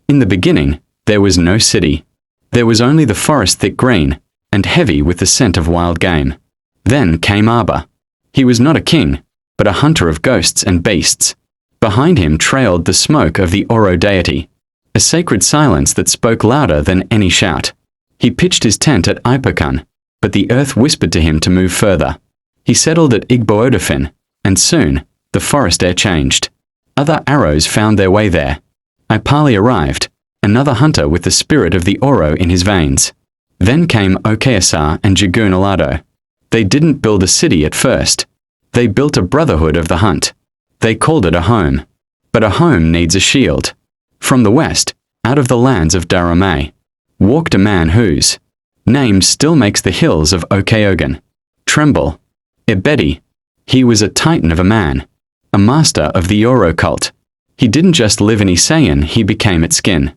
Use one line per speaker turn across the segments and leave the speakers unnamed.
In the beginning, there was no city. There was only the forest thick green, and heavy with the scent of wild game. Then came Aaba. He was not a king, but a hunter of ghosts and beasts. Behind him trailed the smoke of the Oro deity, a sacred silence that spoke louder than any shout. He pitched his tent at Ipokun, but the earth whispered to him to move further. He settled at Igbo-Odofin, and soon, the forest air changed. Other arrows found their way there. Ipale arrived, another hunter with the spirit of the Oro in his veins. Then came Oke-esa and Jagun Ilado. They didn't build a city at first. They built a brotherhood of the hunt. They called it a home. But a home needs a shield. From the west, out of the lands of Dahomey, walked a man whose name still makes the hills of Oke-Ogun tremble. Ebedi. He was a titan of a man, a master of the Oro cult. He didn't just live in Iseyin, he became its skin.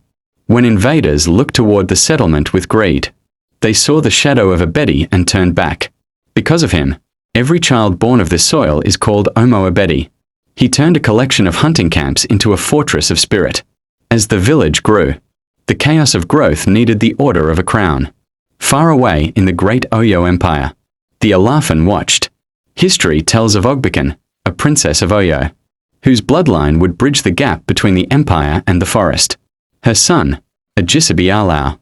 When invaders looked toward the settlement with greed, they saw the shadow of Ebedi and turned back. Because of him, every child born of this soil is called Omo Ebedi. He turned a collection of hunting camps into a fortress of spirit. As the village grew, the chaos of growth needed the order of a crown. Far away in the great Oyo Empire, the Alafin watched. History tells of Ogbekun, a princess of Oyo, whose bloodline would bridge the gap between the empire and the forest. Her son, Ajisabi,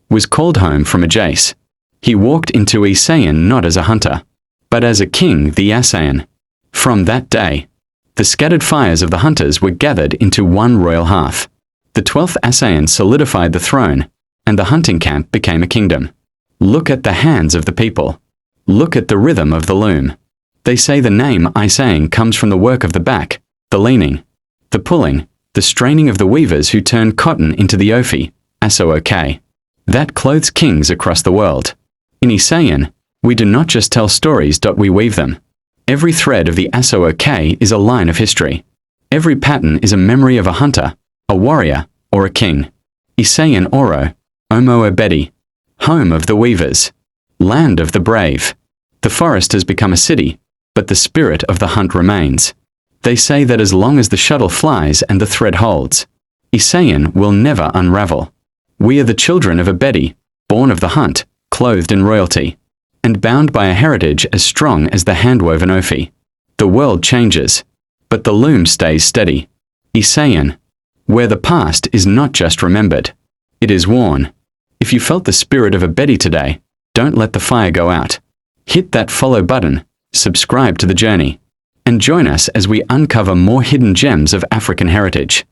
was called home from Ajace. He walked into Iseyin not as a hunter, but as a king, the Iseyin. From that day, the scattered fires of the hunters were gathered into one royal hearth. The 12th Iseyin solidified the throne, and the hunting camp became a kingdom. Look at the hands of the people. Look at the rhythm of the loom. They say the name Iseyin comes from the work of the back, the leaning, the pulling, the straining of the weavers who turn cotton into the ofi, aso-oke, that clothes kings across the world. In Iseyin, we do not just tell stories, we weave them. Every thread of the aso-oke is a line of history. Every pattern is a memory of a hunter, a warrior, or a king. Isehin Oro Omo Ebedi, home of the weavers, land of the brave. The forest has become a city, but the spirit of the hunt remains. They say that as long as the shuttle flies and the thread holds, Iseyin will never unravel. We are the children of Ebedi, born of the hunt, clothed in royalty, and bound by a heritage as strong as the hand-woven ofi. The world changes, but the loom stays steady. Iseyin, where the past is not just remembered, it is worn. If you felt the spirit of Ebedi today, don't let the fire go out. Hit that follow button, subscribe to the journey, and join us as we uncover more hidden gems of African heritage.